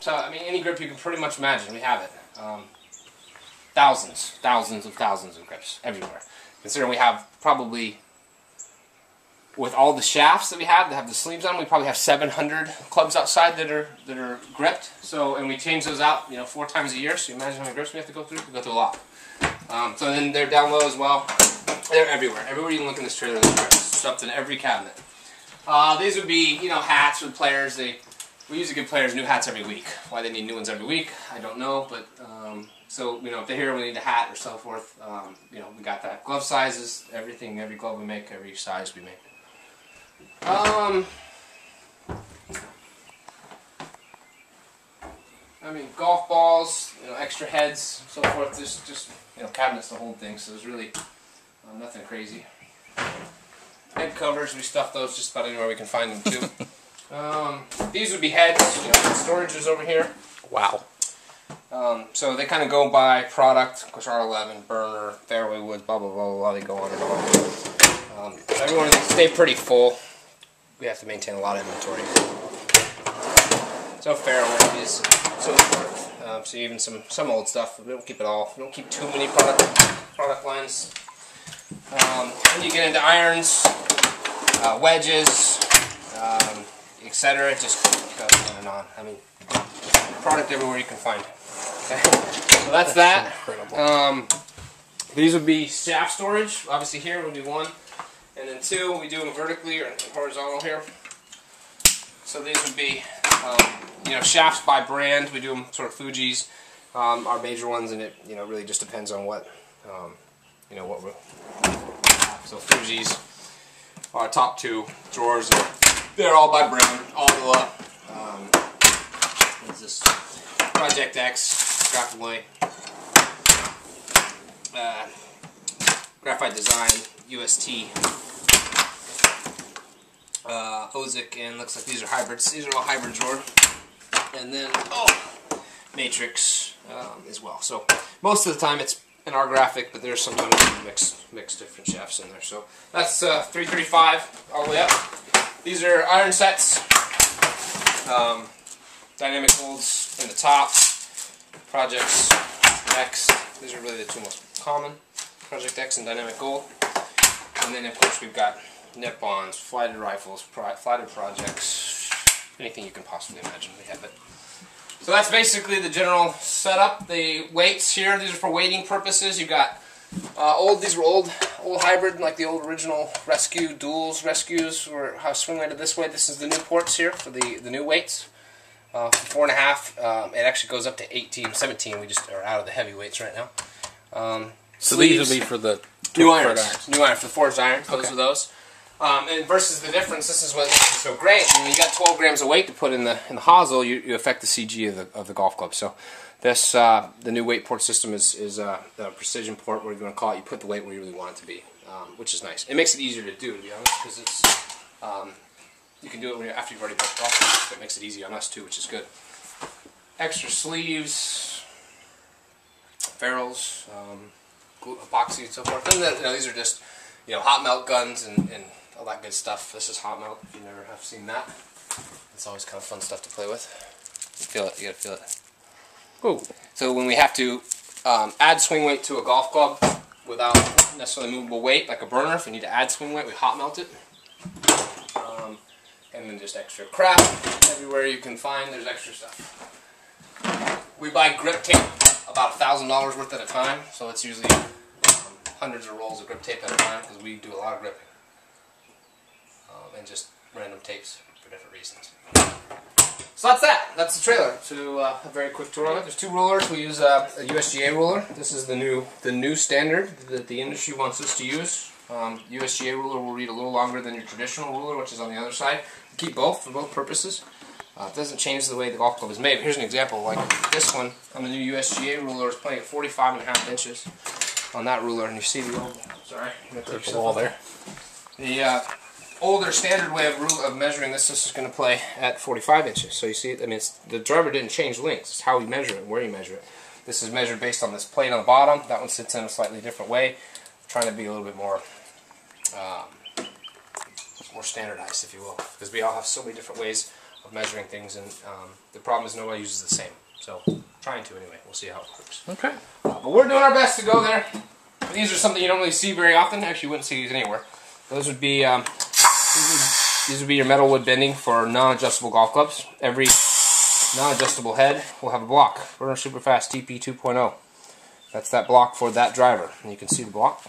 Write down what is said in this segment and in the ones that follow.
So, I mean, any grip you can pretty much imagine, we have it. Thousands of grips everywhere. Considering we have probably, with all the shafts that we have that have the sleeves on, we probably have 700 clubs outside that are gripped. So, and we change those out, 4 times a year. So you imagine how many grips we have to go through. We go through a lot. So then they're down low as well. They're everywhere. Everywhere you can look in this trailer, there's grips stuffed in every cabinet. These would be, hats for players. We usually give players new hats every week. Why they need new ones every week, I don't know. But so if they're here, we need a hat or so forth. We got that. Glove sizes, everything, every glove we make, every size we make. I mean, golf balls, extra heads, so forth. Just cabinets to hold things. So there's really nothing crazy. Head covers, we stuff those just about anywhere we can find them too. These would be heads. Storage is over here. Wow. So they kind of go by product, R11, burner, fairway woods, blah blah blah blah. They go on and on. Every one of these stay pretty full. We have to maintain a lot of inventory. So fairways, so forth. So even some old stuff. We don't keep it all. We don't keep too many product lines. When you get into irons, wedges, etc., it just goes on and on. I mean, product everywhere you can find. Okay, so that's that. Incredible. These would be shaft storage. Obviously, here would be 1, and then 2 we do them vertically or horizontal here. So these would be shafts by brand. We do them sort of Fuji's, our major ones, and it really just depends on what what we're. So Fuji's, our top 2 drawers, they're all by brand. All the what is this? Project X, Graphite, Graphite Design, UST, Ozic, and looks like these are hybrids. These are all hybrid drawer. And then Matrix as well. So most of the time it's in our graphic, but there's sometimes mix different shafts in there. So that's 335 all the way up. These are iron sets, dynamic golds in the top, Projects X. These are really the 2 most common, Project X and Dynamic Gold. And then of course we've got nip-ons, flighted rifles, flighted projects, anything you can possibly imagine, we have it. So that's basically the general setup. The weights here, these are for weighting purposes. You've got these were old hybrid, like the old original Rescue, Duals, Rescues, or how swing weighted this way. This is the new ports here for the new weights. For 4.5, it actually goes up to 18, 17. We just are out of the heavy weights right now. So these would be for the new irons. New iron for the forged irons. Those are those. And versus the difference, this is what makes it so great. When you got 12 grams of weight to put in the hosel, you affect the CG of the golf club. So this the new weight port system is the precision port, whatever you want to call it. You put the weight where you really want it to be, which is nice. It makes it easier to do, to be honest, because it's you can do it after you've already built the golf club. So it makes it easy on us too, which is good. Extra sleeves, ferrules, epoxy, and so forth. And then, these are just hot melt guns and all that good stuff. This is hot melt, if you never have seen that. It's always kind of fun stuff to play with. You feel it, you gotta feel it. Ooh. So when we have to add swing weight to a golf club without necessarily movable weight, like a burner, if we need to add swing weight, we hot melt it. And then just extra crap. Everywhere you can find, there's extra stuff. We buy grip tape, about $1,000 worth at a time, so it's usually hundreds of rolls of grip tape at a time, because we do a lot of gripping. And just random tapes for different reasons. So that's that. That's the trailer. So a very quick tour of it. There's 2 rulers. We use a USGA ruler. This is the new standard that the industry wants us to use. USGA ruler will read a little longer than your traditional ruler, which is on the other side. We keep both for both purposes. It doesn't change the way the golf club is made. Here's an example. Like this one on the new USGA ruler is playing at 45.5 inches on that ruler, and you see the old. Sorry, there's a wall there. The older standard way of measuring this is going to play at 45 inches. So you see, I mean, the driver didn't change lengths. It's how you measure it and where you measure it. This is measured based on this plate on the bottom. That one sits in a slightly different way. I'm trying to be a little bit more standardized, if you will, because we all have so many different ways of measuring things, and the problem is nobody uses the same. So, trying to anyway. We'll see how it works. Okay. But we're doing our best to go there. These are something you don't really see very often. Actually, you wouldn't see these anywhere. Those would be these would be your metal wood bending for non-adjustable golf clubs. Every non-adjustable head will have a block. Burner Superfast TP 2.0. That's that block for that driver. And you can see the block.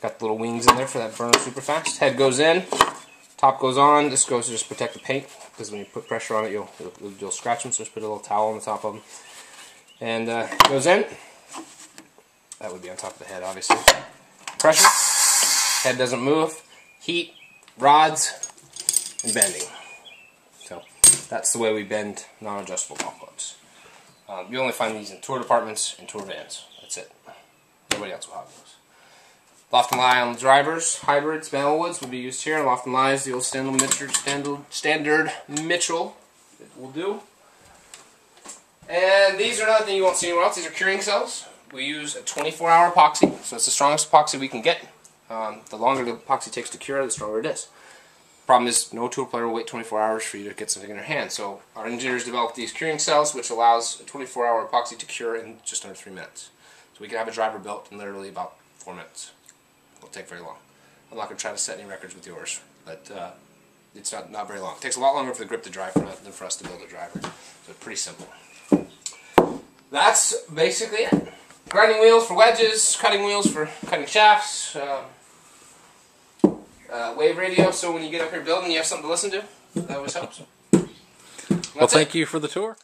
Got the little wings in there for that Burner Superfast. Head goes in, top goes on. This goes to just protect the paint, because when you put pressure on it, you'll scratch them. So just put a little towel on the top of them, and it goes in. That would be on top of the head, obviously. Pressure. Head doesn't move. Heat, rods, and bending. So that's the way we bend non-adjustable golf clubs. You only find these in tour departments and tour vans. That's it. Nobody else will have those. Loft and lie on the drivers, hybrids, metalwoods would be used here. Loft and lie is the old standard Mitchell. It will do. And these are another thing you won't see anywhere else. These are curing cells. We use a 24-hour epoxy, so it's the strongest epoxy we can get. The longer the epoxy takes to cure, the stronger it is. Problem is, no tool player will wait 24 hours for you to get something in their hand. So our engineers developed these curing cells, which allows a 24-hour epoxy to cure in just under 3 minutes. So we can have a driver built in literally about 4 minutes. It won't take very long. I'm not going to try to set any records with yours, but it's not very long. It takes a lot longer for the grip to dry than for us to build a driver. So it's pretty simple. That's basically it. Grinding wheels for wedges, cutting wheels for cutting shafts, wave radio, so when you get up here building you have something to listen to. That always helps. Well, thank you for the tour.